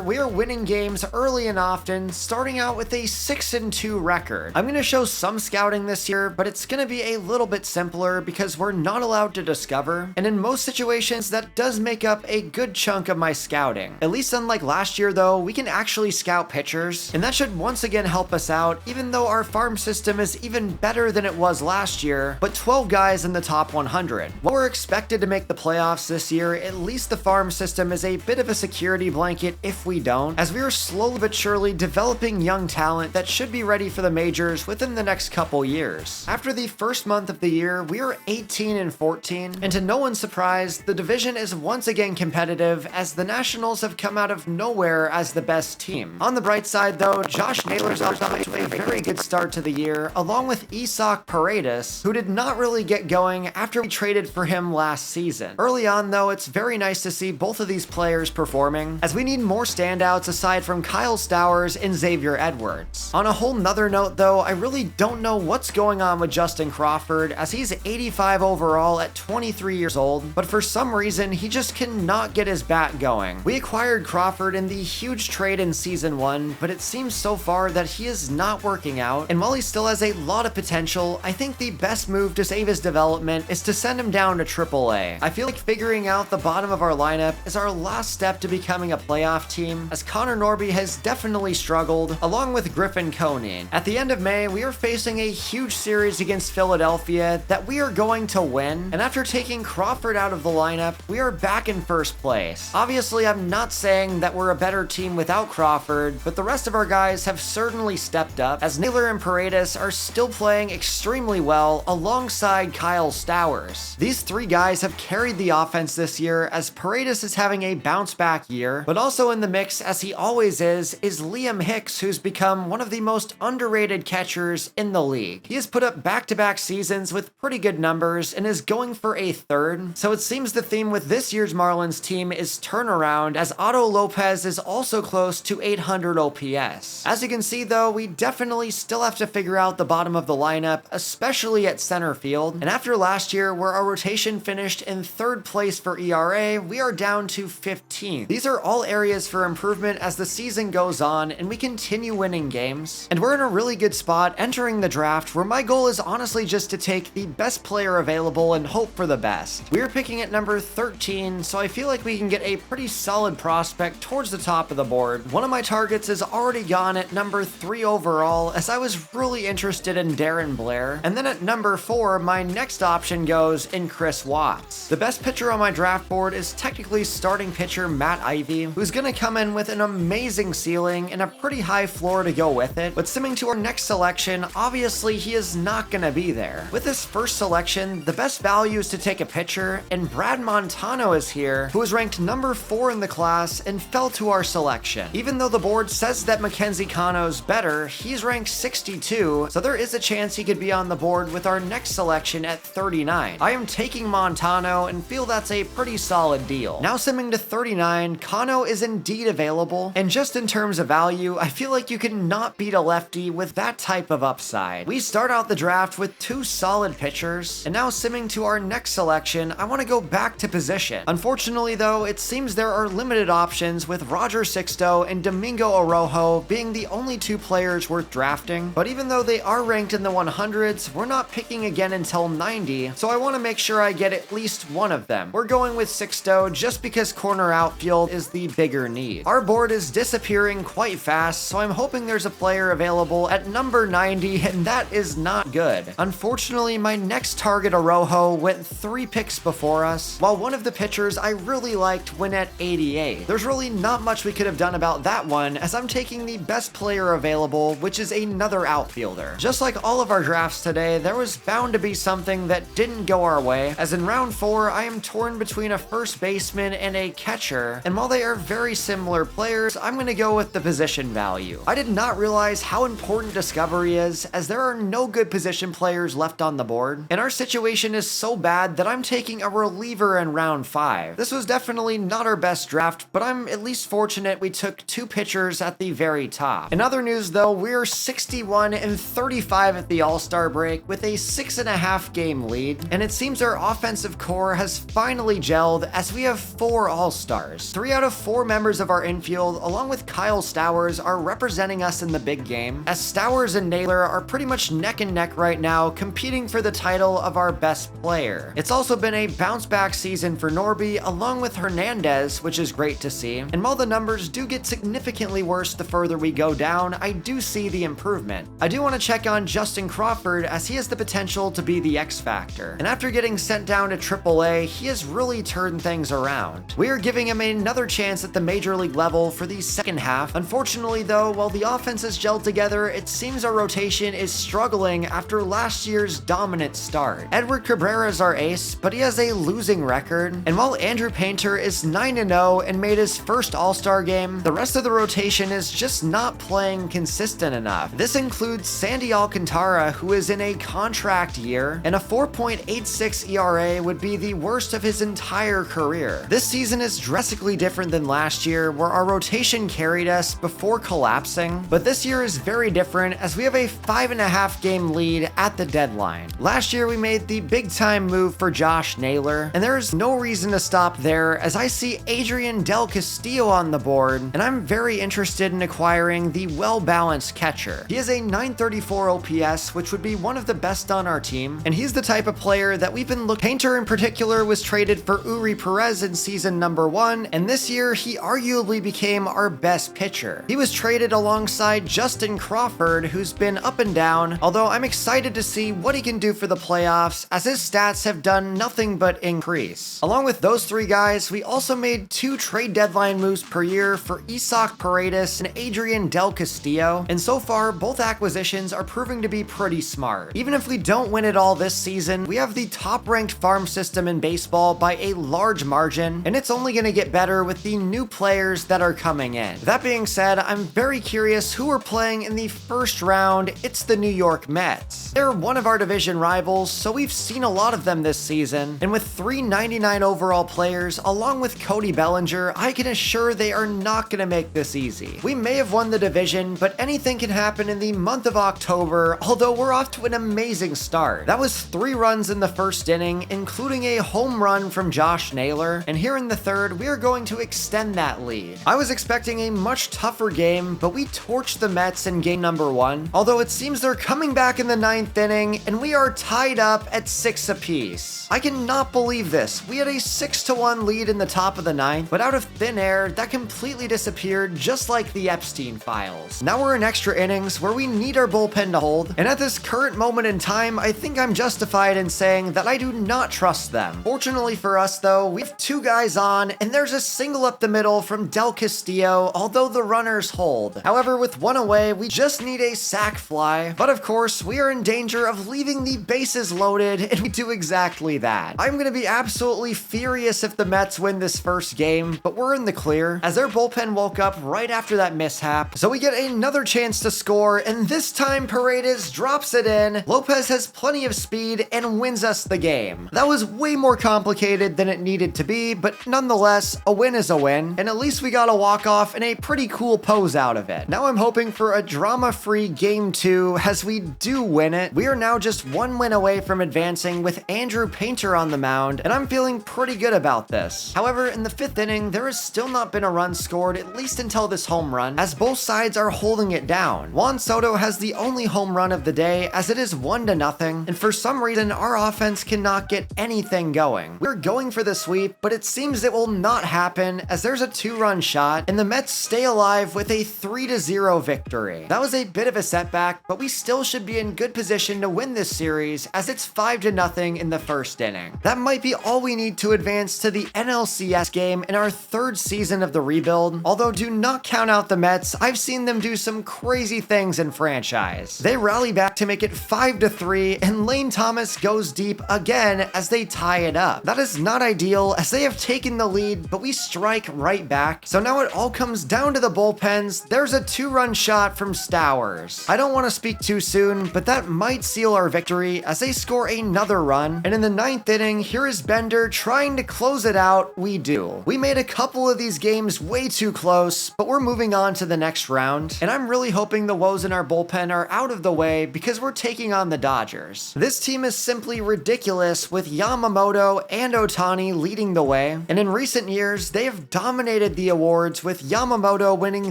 we are winning games early and often, starting out with a 6-2 record. I'm gonna show some scouting this year, but it's gonna be a little bit simpler because we're not allowed to discover, and in most situations, that does make up a good chunk of my scouting. At least unlike last year though, we can actually scout pitchers, and that should once again help us out, even though our farm system is even better than it was last year, but 12 guys in the top 100. While we're expected to make the playoffs this year, at least the farm system is a bit of a security blanket if we don't, as we are slowly but surely developing young talent that should be ready for the majors within the next couple years. After the first month of the year, we are 18-14, and to no one's surprise, the division is once again competitive as the Nationals have come out of nowhere as the best team. On the bright side though, Josh Naylor's off to a very good start to the year, along with Asoc Paredes, who did not really get going after we traded for him last season. Early on though, it's very nice to see both of these players performing, as we need more standouts aside from Kyle Stowers and Xavier Edwards. On a whole nother note though, I really don't know what's going on with Justin Crawford, as he's 85 overall at 23 years old, but for some reason, he just cannot get his bat going. We acquired Crawford in the huge trade in season 1, but it seems so far that he is not working out, and while he still has a lot of potential, I think the best move to save his development is to send him down to AAA. I feel like figuring out the bottom of our lineup is our last step to becoming a playoff team, as Connor Norby has definitely struggled, along with Griffin Coney. At the end of May, we are facing a huge series against Philadelphia that we are going to win, and after taking Crawford out of the lineup, we are back in first place. Obviously, I'm not saying that we're a better team without Crawford, but the rest of our guys have certainly stepped up, as Naylor and Paredes are still playing extremely well alongside Kyle Stowers. These three guys have carried the offense this year, as Paredes is having a bounce back year, but also in the mix, as he always is Liam Hicks, who's become one of the most underrated catchers in the league. He has put up back-to-back seasons with pretty good numbers and is going for a third, so it seems the theme with this year's Marlins team is turnaround, as Otto Lopez is also close to 800 OPS. As you can see though, we definitely still have to figure out the bottom of the lineup, especially at center field, and after last year where our rotation finished in 3rd place for ERA, we are down to 15th. These are all areas for improvement as the season goes on and we continue winning games, and we're in a really good spot entering the draft where my goal is honestly just to take the best player available and hope for the best. We're picking at number 13, so I feel like we can get a pretty solid prospect towards the top of the board. One of my targets is already gone at number 3 overall, as I was really interested in Darren Blair, and then at number 4, my next option goes in Chris Watts. The best pitcher on my draft board is technically starting pitcher Matt Ivy, who's gonna come in with an amazing ceiling and a pretty high floor to go with it, but simming to our next selection, obviously he is not gonna be there. With this first selection, the best value is to take a pitcher, and Brad Montano is here, who is ranked number 4 in the class and fell to our selection. Even though the board says that Mackenzie Cano's better, he's ranked 62, so there is a chance he could be on the board with our next selection at 39. I am taking Montano and feel that's a pretty solid deal. Now simming to 39, Cano is indeed available, and just in terms of value, I feel like you cannot beat a lefty with that type of upside. We start out the draft with 2 solid pitchers, and now simming to our next selection, I want to go back to position. Unfortunately though, it seems there are limited options, with Roger Sixto and Domingo Orojo being the only 2 players worth drafting, but even though they are ranked in the 100s, we're not picking again until 90, so I want to make sure I get at least one of them. We're going with Sixto just because corner outfield is the bigger need. teeth. Our board is disappearing quite fast, so I'm hoping there's a player available at number 90, and that is not good. Unfortunately, my next target, Arojo, went 3 picks before us, while one of the pitchers I really liked went at 88. There's really not much we could have done about that one, as I'm taking the best player available, which is another outfielder. Just like all of our drafts today, there was bound to be something that didn't go our way, as in round 4, I am torn between a first baseman and a catcher, and while they are very similar players, I'm going to go with the position value. I did not realize how important discovery is, as there are no good position players left on the board, and our situation is so bad that I'm taking a reliever in round 5. This was definitely not our best draft, but I'm at least fortunate we took 2 pitchers at the very top. In other news though, we're 61-35 at the All-Star break with a 6.5 game lead, and it seems our offensive core has finally gelled as we have 4 All-Stars. 3 out of 4 members of our infield, along with Kyle Stowers, are representing us in the big game, as Stowers and Naylor are pretty much neck and neck right now, competing for the title of our best player. It's also been a bounce back season for Norby, along with Hernandez, which is great to see, and while the numbers do get significantly worse the further we go down, I do see the improvement. I do want to check on Justin Crawford, as he has the potential to be the X factor, and after getting sent down to AAA, he has really turned things around. We are giving him another chance at the major league level for the second half. Unfortunately though, while the offense has gelled together, it seems our rotation is struggling after last year's dominant start. Edward Cabrera is our ace, but he has a losing record, and while Andrew Painter is 9-0 and made his first All-Star game, the rest of the rotation is just not playing consistent enough. This includes Sandy Alcantara, who is in a contract year, and a 4.86 ERA would be the worst of his entire career. This season is drastically different than last year, where our rotation carried us before collapsing, but this year is very different as we have a 5.5 game lead at the deadline. Last year we made the big time move for Josh Naylor, and there is no reason to stop there, as I see Adrian Del Castillo on the board, and I'm very interested in acquiring the well-balanced catcher. He has a 934 OPS, which would be one of the best on our team, and he's the type of player that we've been looking. Painter in particular was traded for Uri Perez in season number 1, and this year he arguably became our best pitcher. He was traded alongside Justin Crawford, who's been up and down, although I'm excited to see what he can do for the playoffs, as his stats have done nothing but increase. Along with those 3 guys, we also made 2 trade deadline moves per year for Isaac Paredes and Adrian Del Castillo, and so far both acquisitions are proving to be pretty smart. Even if we don't win it all this season, we have the top ranked farm system in baseball by a large margin, and it's only going to get better with the new players that are coming in. That being said, I'm very curious who we're playing in the first round. It's the New York Mets. They're one of our division rivals, so we've seen a lot of them this season, and with 399 overall players along with Cody Bellinger, I can assure they are not going to make this easy. We may have won the division, but anything can happen in the month of October, although we're off to an amazing start. That was 3 runs in the first inning, including a home run from Josh Naylor, and here in the third, we are going to extend that lead. I was expecting a much tougher game, but we torched the Mets in game number 1, although it seems they're coming back in the 9th inning, and we are tied up at 6 apiece. I cannot believe this. We had a 6-1 lead in the top of the 9th, but out of thin air, that completely disappeared just like the Epstein files. Now we're in extra innings where we need our bullpen to hold, and at this current moment in time, I think I'm justified in saying that I do not trust them. Fortunately for us though, we have 2 guys on, and there's a single up the middle from Del Castillo, although the runners hold. However, with 1 away, we just need a sac fly, but of course, we are in danger of leaving the bases loaded, and we do exactly that. I'm going to be absolutely furious if the Mets win this first game, but we're in the clear, as their bullpen woke up right after that mishap, so we get another chance to score, and this time Paredes drops it in. Lopez has plenty of speed and wins us the game. That was way more complicated than it needed to be, but nonetheless, a win is a win, and at least we got a walk-off and a pretty cool pose out of it. Now I'm hoping for a drama-free game 2, as we do win it. We are now just 1 win away from advancing with Andrew Painter on the mound, and I'm feeling pretty good about this. However, in the 5th inning, there has still not been a run scored, at least until this home run, as both sides are holding it down. Juan Soto has the only home run of the day, as it is 1-0, and for some reason, our offense cannot get anything going. We're going for the sweep, but it seems it will not happen, as there's a 2-run shot, and the Mets stay alive with a 3-0 victory. That was a bit of a setback, but we still should be in good position to win this series as it's 5-0 in the first inning. That might be all we need to advance to the NLCS game in our third season of the rebuild, although do not count out the Mets. I've seen them do some crazy things in franchise. They rally back to make it 5-3, and Lane Thomas goes deep again as they tie it up. That is not ideal as they have taken the lead, but we strike right back. So now it all comes down to the bullpens. There's a 2-run shot from Stowers. I don't want to speak too soon, but that might seal our victory as they score another run. And in the 9th inning, here is Bender trying to close it out. We do. We made a couple of these games way too close, but we're moving on to the next round. And I'm really hoping the woes in our bullpen are out of the way because we're taking on the Dodgers. This team is simply ridiculous with Yamamoto and Ohtani leading the way. And in recent years, they have dominated the awards with Yamamoto winning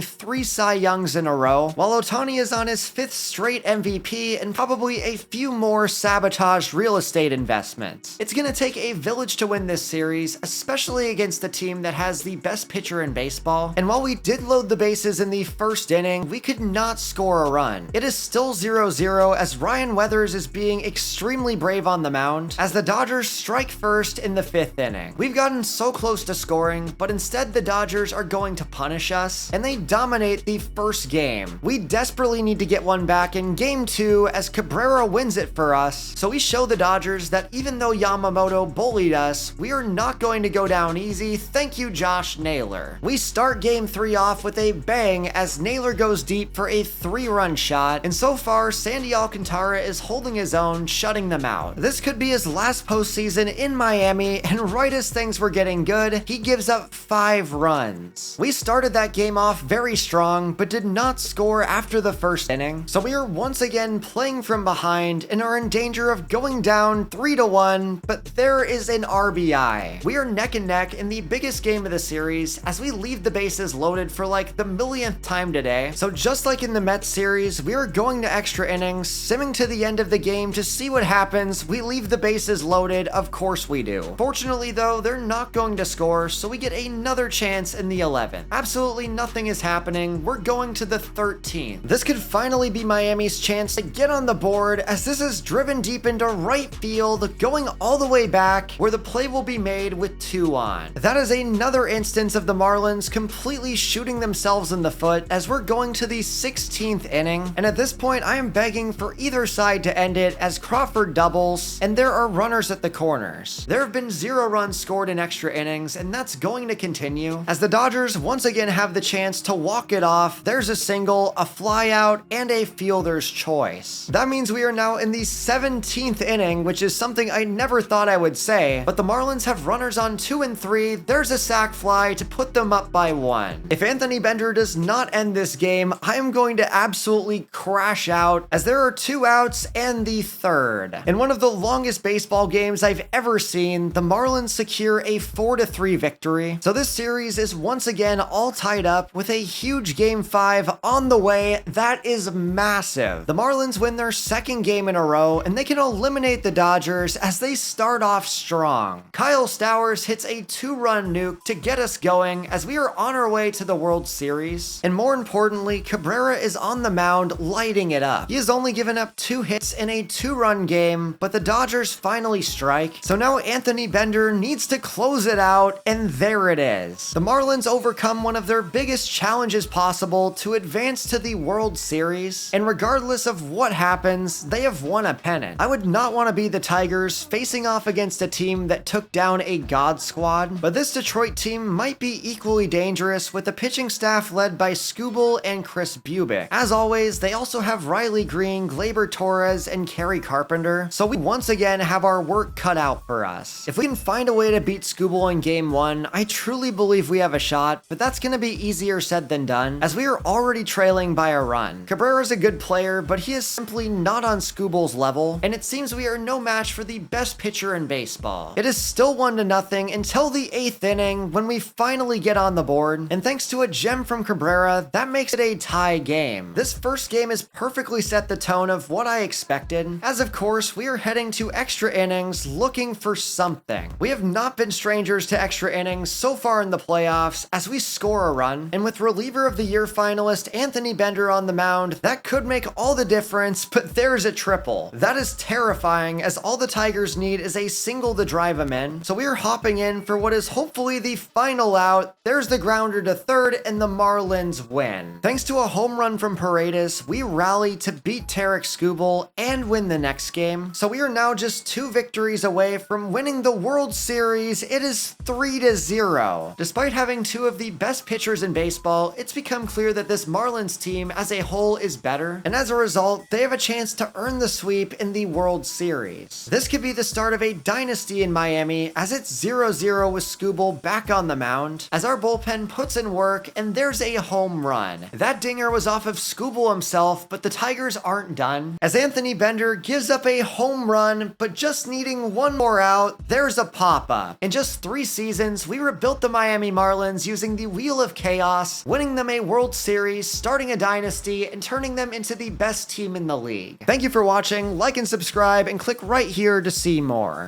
3 Cy Youngs in a row, while Ohtani is on his 5th straight MVP and probably a few more sabotaged real estate investments. It's gonna take a village to win this series, especially against the team that has the best pitcher in baseball. And while we did load the bases in the first inning, we could not score a run. It is still 0-0 as Ryan Weathers is being extremely brave on the mound as the Dodgers strike first in the 5th inning. We've gotten so close to scoring, but instead the Dodgers are going to punish us, and they dominate the first game. We desperately need to get one back in game 2 as Cabrera wins it for us, so we show the Dodgers that even though Yamamoto bullied us, we are not going to go down easy. Thank you, Josh Naylor. We start game 3 off with a bang as Naylor goes deep for a 3-run shot, and so far Sandy Alcantara is holding his own, shutting them out. This could be his last postseason in Miami, and right as things were getting good, he gives up 5 runs. We started that game off very strong, but did not score after the first inning, so we are once again playing from behind and are in danger of going down 3-1, but there is an RBI. We are neck and neck in the biggest game of the series as we leave the bases loaded for like the millionth time today. So just like in the Mets series, we are going to extra innings, simming to the end of the game to see what happens. We leave the bases loaded, of course we do. Fortunately though, they're not going to score, so we get another chance in the 11th. Absolutely nothing is happening. We're going to the 13th. This could finally be Miami's chance to get on the board as this is driven deep into right field, going all the way back where the play will be made with 2 on. That is another instance of the Marlins completely shooting themselves in the foot as we're going to the 16th inning, and at this point I am begging for either side to end it as Crawford doubles and there are runners at the corners. There have been 0 runs scored in extra innings, and that's going to continue as the Dodgers once again have the chance to walk it off. There's a single, a fly out, and a fielder's choice. That means we are now in the 17th inning, which is something I never thought I would say, but the Marlins have runners on 2 and 3. There's a sac fly to put them up by 1. If Anthony Bender does not end this game, I am going to absolutely crash out as there are 2 outs and the 3rd. In one of the longest baseball games I've ever seen, the Marlins secure a 4-3 victory. So this series is once again all tied up with a huge game 5 on the way. That is massive. The Marlins win their 2nd game in a row, and they can eliminate the Dodgers as they start off strong. Kyle Stowers hits a 2-run nuke to get us going as we are on our way to the World Series. And more importantly, Cabrera is on the mound lighting it up. He has only given up 2 hits in a 2-run game, but the Dodgers finally strike. So now Anthony Bender needs to close it out, and there it is. The Marlins overcome one of their biggest challenges possible to advance to the World Series, and regardless of what happens, they have won a pennant. I would not want to be the Tigers facing off against a team that took down a God squad, but this Detroit team might be equally dangerous with the pitching staff led by Skubal and Chris Bubic. As always, they also have Riley Green, Gleyber Torres, and Kerry Carpenter, so we once again have our work cut out for us. If we can find a way to beat Skubal in game 1, I truly believe we have a shot, but that's going to be easier said than done as we are already trailing by a run. Cabrera's a good player, but he is simply not on Skubal's level, and it seems we are no match for the best pitcher in baseball. It is still 1-0 until the 8th inning when we finally get on the board, and thanks to a gem from Cabrera, that makes it a tie game. This first game has perfectly set the tone of what I expected, as of course we are heading to extra innings looking for something. We have not been strangers to extra innings so far in the playoffs, playoffs as we score a run, and with reliever of the year finalist Anthony Bender on the mound, that could make all the difference, but there's a triple. That is terrifying, as all the Tigers need is a single to drive him in, so we are hopping in for what is hopefully the final out. There's the grounder to third, and the Marlins win. Thanks to a home run from Paredes, we rally to beat Tarek Skubal and win the next game, so we are now just 2 victories away from winning the World Series. It is 3-0. Despite having 2 of the best pitchers in baseball, it's become clear that this Marlins team as a whole is better, and as a result, they have a chance to earn the sweep in the World Series. This could be the start of a dynasty in Miami, as it's 0-0 with Skubal back on the mound, as our bullpen puts in work, and there's a home run. That dinger was off of Skubal himself, but the Tigers aren't done, as Anthony Bender gives up a home run, but just needing one more out, there's a pop-up. In just 3 seasons, we rebuilt the Miami Marlins using the Wheel of Chaos, winning them a World Series, starting a dynasty, and turning them into the best team in the league. Thank you for watching, like and subscribe, and click right here to see more.